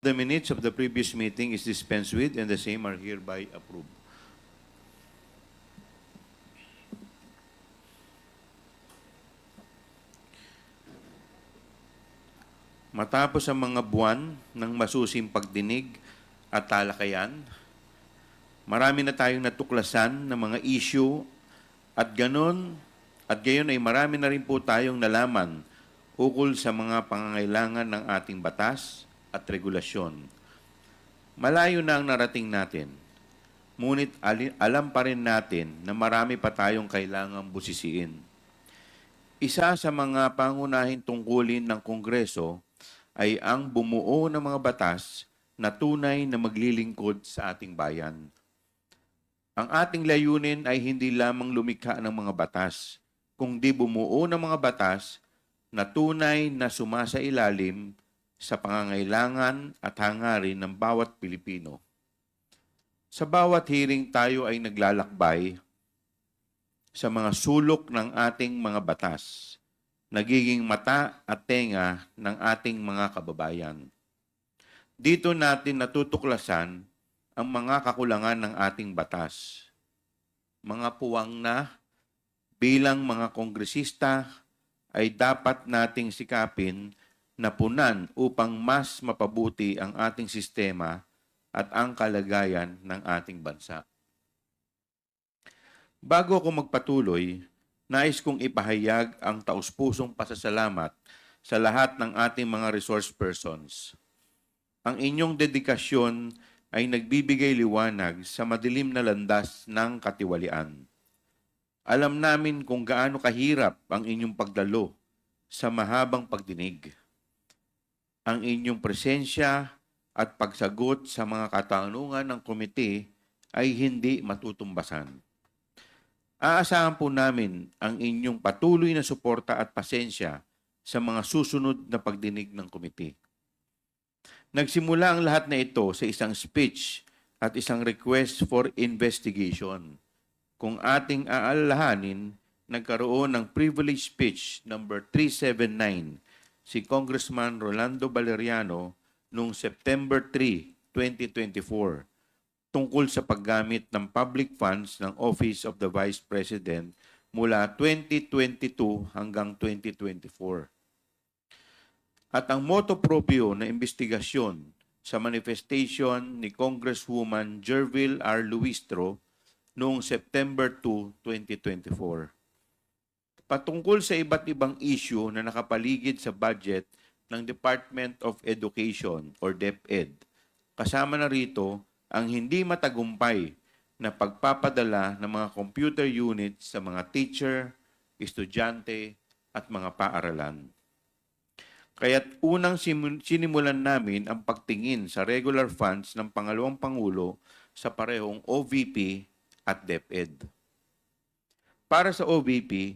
The minutes of the previous meeting is dispensed with and the same are hereby approved. Matapos ang mga buwan ng masusing pagdinig at talakayan, marami na tayong natuklasan ng mga issue at gayon ay marami na rin po tayong nalaman ukol sa mga pangangailangan ng ating batas at regulasyon. Malayo na ang narating natin, ngunit alam pa rin natin na marami pa tayong kailangang busisiin. Isa sa mga pangunahing tungkulin ng Kongreso ay ang bumuo ng mga batas na tunay na maglilingkod sa ating bayan. Ang ating layunin ay hindi lamang lumikha ng mga batas, kundi bumuo ng mga batas na tunay na sumasailalim sa pangangailangan at hangarin ng bawat Pilipino. Sa bawat hearing tayo ay naglalakbay sa mga sulok ng ating mga batas, nagiging mata at tenga ng ating mga kababayan. Dito natin natutuklasan ang mga kakulangan ng ating batas. Mga puwang na bilang mga kongresista ay dapat nating sikapin na punan upang mas mapabuti ang ating sistema at ang kalagayan ng ating bansa. Bago ako magpatuloy, nais kong ipahayag ang taus-pusong pasasalamat sa lahat ng ating mga resource persons. Ang inyong dedikasyon ay nagbibigay liwanag sa madilim na landas ng katiwalian. Alam namin kung gaano kahirap ang inyong pagdalo sa mahabang pagdinig. Ang inyong presensya at pagsagot sa mga katanungan ng komite ay hindi matutumbasan. Aasahan po namin ang inyong patuloy na suporta at pasensya sa mga susunod na pagdinig ng komite. Nagsimula ang lahat na ito sa isang speech at isang request for investigation. Kung ating aalalahanin, nagkaroon ng privilege speech number 379 si Congressman Rolando Valeriano noong September 3, 2024 tungkol sa paggamit ng public funds ng Office of the Vice President mula 2022 hanggang 2024. At ang motu proprio na investigasyon sa manifestation ni Congresswoman Jervil R. Luistro noong September 2, 2024. Patungkol sa iba't ibang issue na nakapaligid sa budget ng Department of Education or DepEd. Kasama na rito ang hindi matagumpay na pagpapadala ng mga computer units sa mga teacher, estudyante at mga paaralan. Kaya't unang sinimulan namin ang pagtingin sa regular funds ng pangalawang Pangulo sa parehong OVP at DepEd. Para sa OVP,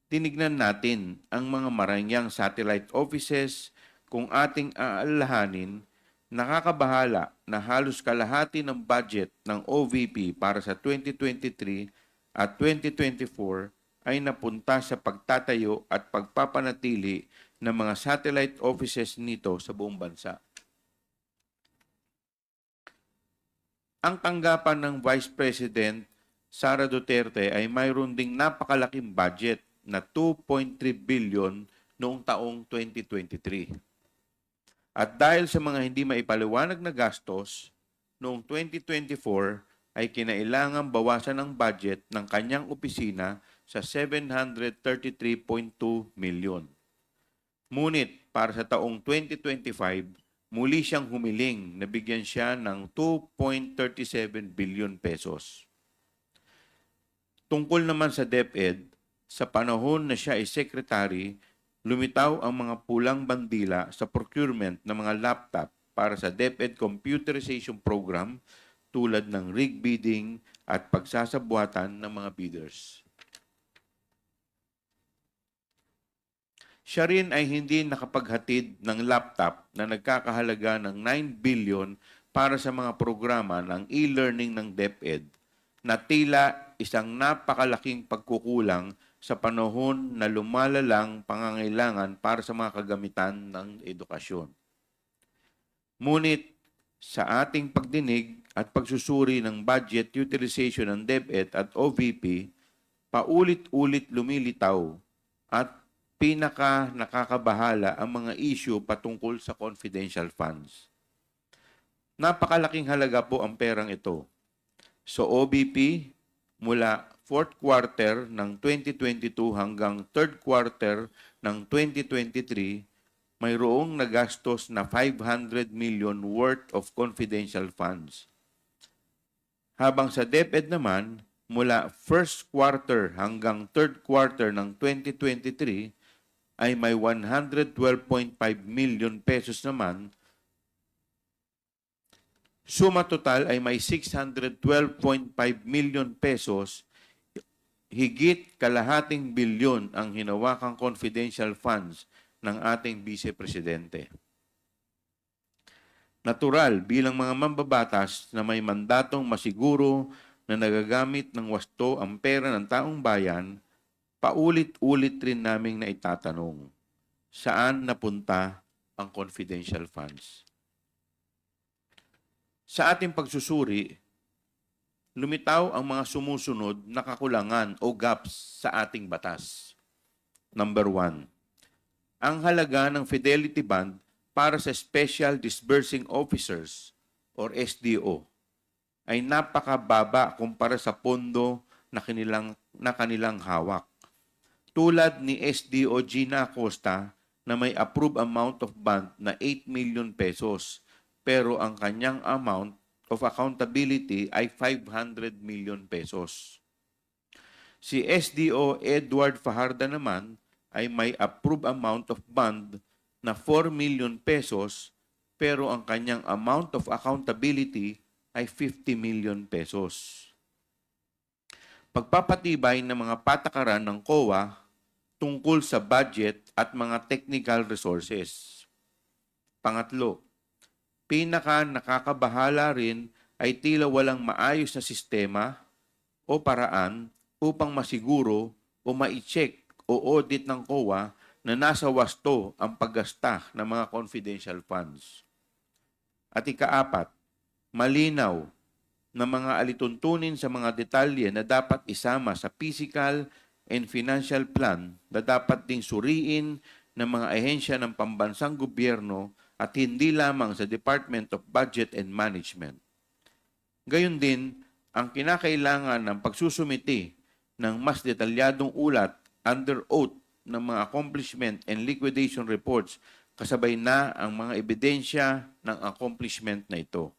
tinignan natin ang mga marangyang satellite offices kung ating aalalahanin, nakakabahala na halos kalahati ng budget ng OVP para sa 2023 at 2024 ay napunta sa pagtatayo at pagpapanatili ng mga satellite offices nito sa buong bansa. Ang tanggapan ng Vice President Sara Duterte ay mayroon ding napakalaking budget na 2.3 billion noong taong 2023. At dahil sa mga hindi maipaliwanag na gastos, noong 2024 ay kinailangang bawasan ang budget ng kanyang opisina sa 733.2 million. Ngunit para sa taong 2025, muli siyang humiling na bigyan siya ng 2.37 billion pesos. Tungkol naman sa DepEd, sa panahon na siya ay secretary, lumitaw ang mga pulang bandila sa procurement ng mga laptop para sa DepEd computerization program tulad ng rig bidding at pagsasabuatan ng mga bidders. Siya rin ay hindi nakapaghatid ng laptop na nagkakahalaga ng 9 billion para sa mga programa ng e-learning ng DepEd na tila isang napakalaking pagkukulang sa panahon na lumalalang pangangailangan para sa mga kagamitan ng edukasyon. Ngunit sa ating pagdinig at pagsusuri ng budget utilization ng DepEd at OVP, paulit-ulit lumilitaw at pinaka nakakabahala ang mga issue patungkol sa confidential funds. Napakalaking halaga po ang perang ito. So OVP, mula fourth quarter ng 2022 hanggang third quarter ng 2023, mayroong nagastos na 500 million worth of confidential funds. Habang sa DepEd naman, mula first quarter hanggang third quarter ng 2023 ay may 112.5 million pesos naman. Suma total ay may 612.5 million pesos, higit kalahating bilyon ang hinawakang confidential funds ng ating Vice Presidente. Natural bilang mga mambabatas na may mandatong masiguro na nagagamit ng wasto ang pera ng taong bayan, paulit-ulit rin naming naitatanong, saan napunta ang confidential funds? Sa ating pagsusuri, lumitaw ang mga sumusunod na kakulangan o gaps sa ating batas. Number 1, ang halaga ng Fidelity Bond para sa Special Disbursing Officers or SDO ay napakababa kumpara sa pondo na kanilang hawak. Tulad ni SDO Gina Acosta na may approved amount of bond na 8 million pesos pero ang kanyang amount of accountability ay 500 million pesos. Si SDO Edward Fajarda naman ay may approved amount of bond na 4 million pesos pero ang kanyang amount of accountability ay 50 million pesos. Pagpapatibay ng mga patakaran ng COA tungkol sa budget at mga technical resources. Pangatlo, pinaka nakakabahala rin ay tila walang maayos na sistema o paraan upang masiguro o ma-check o audit ng COA na nasa wasto ang paggasta ng mga confidential funds. At ikaapat, malinaw na mga alituntunin sa mga detalye na dapat isama sa physical and financial plan na dapat ding suriin ng mga ahensya ng pambansang gobyerno at hindi lamang sa Department of Budget and Management. Gayon din, ang kinakailangan ng pagsusumiti ng mas detalyadong ulat under oath ng mga accomplishment and liquidation reports kasabay na ang mga ebidensya ng accomplishment na ito.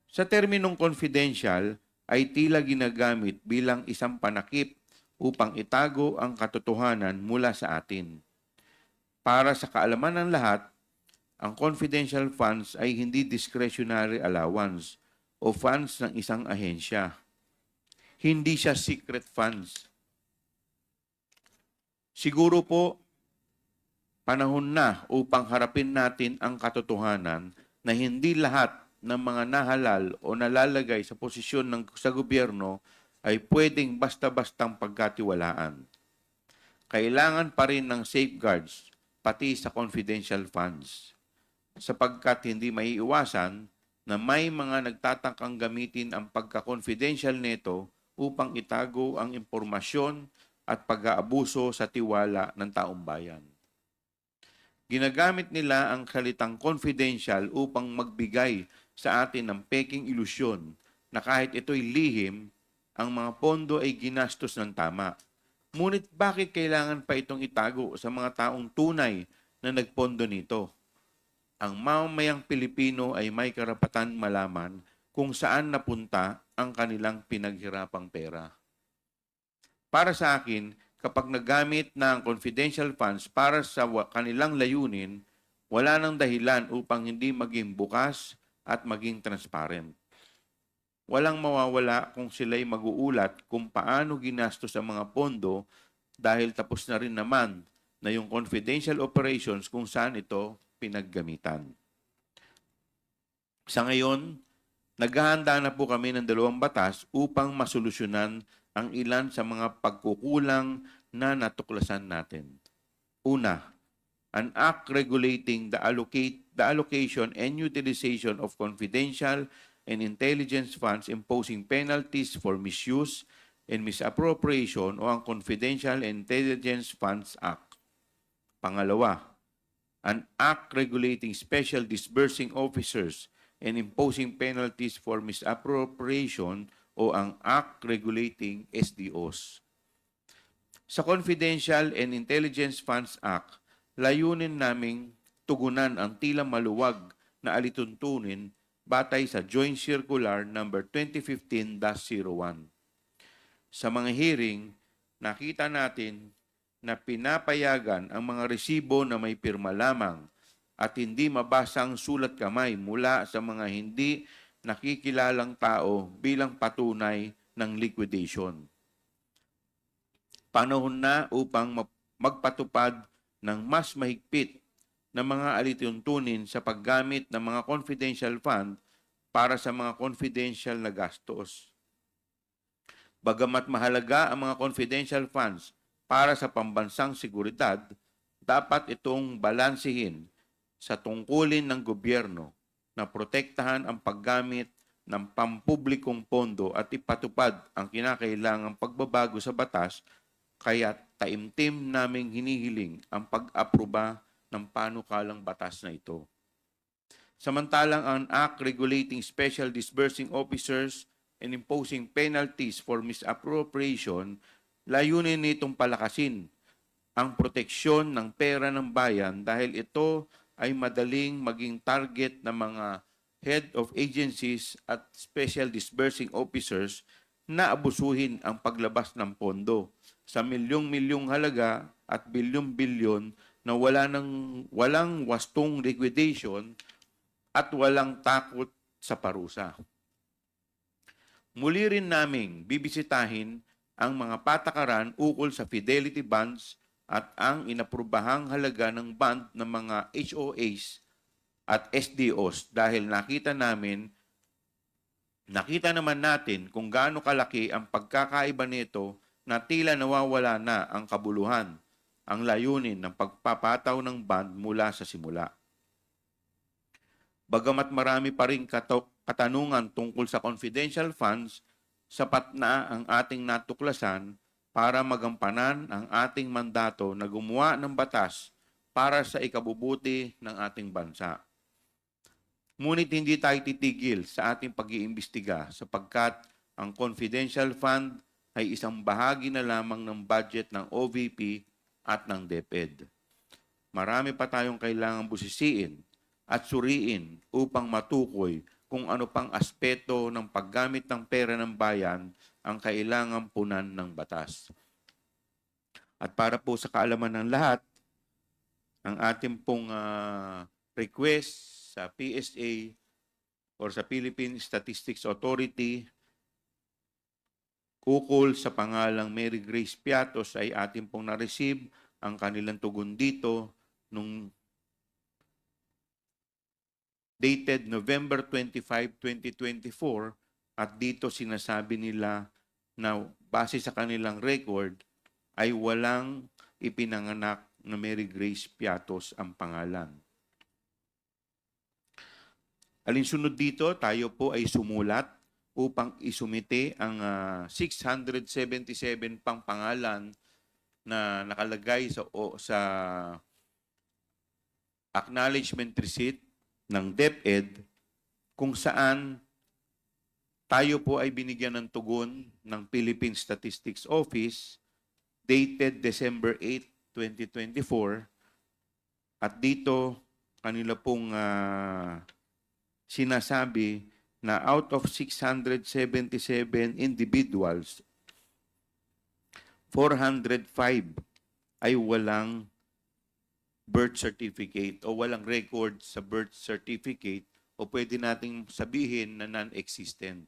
Sa terminong confidential ay tila ginagamit bilang isang panakip upang itago ang katotohanan mula sa atin. Para sa kaalaman ng lahat, ang confidential funds ay hindi discretionary allowance o funds ng isang ahensya. Hindi siya secret funds. Siguro po, panahon na upang harapin natin ang katotohanan na hindi lahat ng mga nahalal o nalalagay sa posisyon sa gobyerno ay pwedeng basta-bastang pagkatiwalaan. Kailangan pa rin ng safeguards, pati sa confidential funds, sapagkat hindi maiiwasan na may mga nagtatangkang gamitin ang pagka-confidential nito upang itago ang impormasyon at pag-aabuso sa tiwala ng taong bayan. Ginagamit nila ang salitang confidential upang magbigay sa atin ng peking ilusyon na kahit ito'y lihim, ang mga pondo ay ginastos ng tama. Ngunit bakit kailangan pa itong itago sa mga taong tunay na nagpondo nito? Ang mamamayang Pilipino ay may karapatan malaman kung saan napunta ang kanilang pinaghirapang pera. Para sa akin, kapag nagamit na ang confidential funds para sa kanilang layunin, wala nang dahilan upang hindi maging bukas at maging transparent. Walang mawawala kung sila'y mag-uulat kung paano ginastos ang mga pondo dahil tapos na rin naman na yung confidential operations kung saan ito pinaggamitan. Sa ngayon, naghahanda na po kami ng 2 batas upang masolusyonan ang ilan sa mga pagkukulang na natuklasan natin. Una, an act regulating the allocation and utilization of confidential and intelligence funds, imposing penalties for misuse and misappropriation, o ang Confidential and Intelligence Funds Act. Pangalawa, an act regulating special disbursing officers and imposing penalties for misappropriation, o ang act regulating SDOs. Sa Confidential and Intelligence Funds Act, layunin naming tugunan ang tila maluwag na alituntunin batay sa Joint Circular number 2015-01. Sa mga hearing, nakita natin na pinapayagan ang mga resibo na may pirma lamang at hindi mabasang sulat kamay mula sa mga hindi nakikilalang tao bilang patunay ng liquidation. Panahon na upang magpatupad ng mas mahigpit na mga alituntunin sa paggamit ng mga confidential fund para sa mga confidential na gastos. Bagamat mahalaga ang mga confidential funds para sa pambansang seguridad, dapat itong balansehin sa tungkulin ng gobyerno na protektahan ang paggamit ng pampublikong pondo at ipatupad ang kinakailangang pagbabago sa batas, kaya taimtim naming hinihiling ang pag-aproba ng panukalang batas na ito. Samantalang ang Act Regulating Special Disbursing Officers and Imposing Penalties for Misappropriation, layunin nitong palakasin ang proteksyon ng pera ng bayan dahil ito ay madaling maging target ng mga head of agencies at special disbursing officers na abusuhin ang paglabas ng pondo sa milyong-milyong halaga at bilyon-bilyon na walang wastong liquidation at walang takot sa parusa. Muli rin naming bibisitahin ang mga patakaran ukol sa fidelity bonds at ang inaprubahang halaga ng bond ng mga HOAs at SDOs dahil nakita naman natin kung gaano kalaki ang pagkakaiba nito na tila nawawala na ang kabuluhan, ang layunin ng pagpapataw ng bond mula sa simula. Bagamat marami pa rin katanungan tungkol sa confidential funds, sapat na ang ating natuklasan para magampanan ang ating mandato na gumawa ng batas para sa ikabubuti ng ating bansa. Ngunit hindi tayo titigil sa ating pag-iimbestiga sapagkat ang confidential fund ay isang bahagi na lamang ng budget ng OVP at ng DepEd. Marami pa tayong kailangang busisiin at suriin upang matukoy kung ano pang aspeto ng paggamit ng pera ng bayan ang kailangang punan ng batas. At para po sa kaalaman ng lahat, ang ating pong request sa PSA or sa Philippine Statistics Authority ukol sa pangalang Mary Grace Piatos ay ating pong na-receive ang kanilang tugon dito nung dated November 25, 2024, at dito sinasabi nila na base sa kanilang record ay walang ipinanganak na Mary Grace Piatos ang pangalan. Alinsunod dito, tayo po ay sumulat upang isumite ang 677 pang pangalan na nakalagay sa acknowledgement receipt ng DepEd kung saan tayo po ay binigyan ng tugon ng Philippine Statistics Office dated December 8, 2024, at dito kanila pong sinasabi na out of 677 individuals, 405 ay walang birth certificate o walang record sa birth certificate o pwede nating sabihin na non-existent.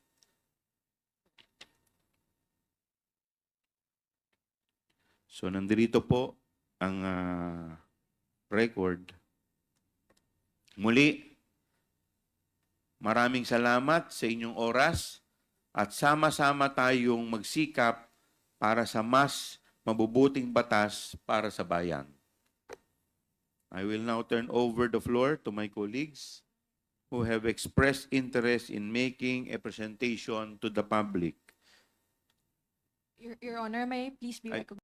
So, nandito po ang record. Muli, maraming salamat sa inyong oras at sama-sama tayong magsikap para sa mas mabubuting batas para sa bayan. I will now turn over the floor to my colleagues who have expressed interest in making a presentation to the public. Your Honor, may I please be Ay, recognized?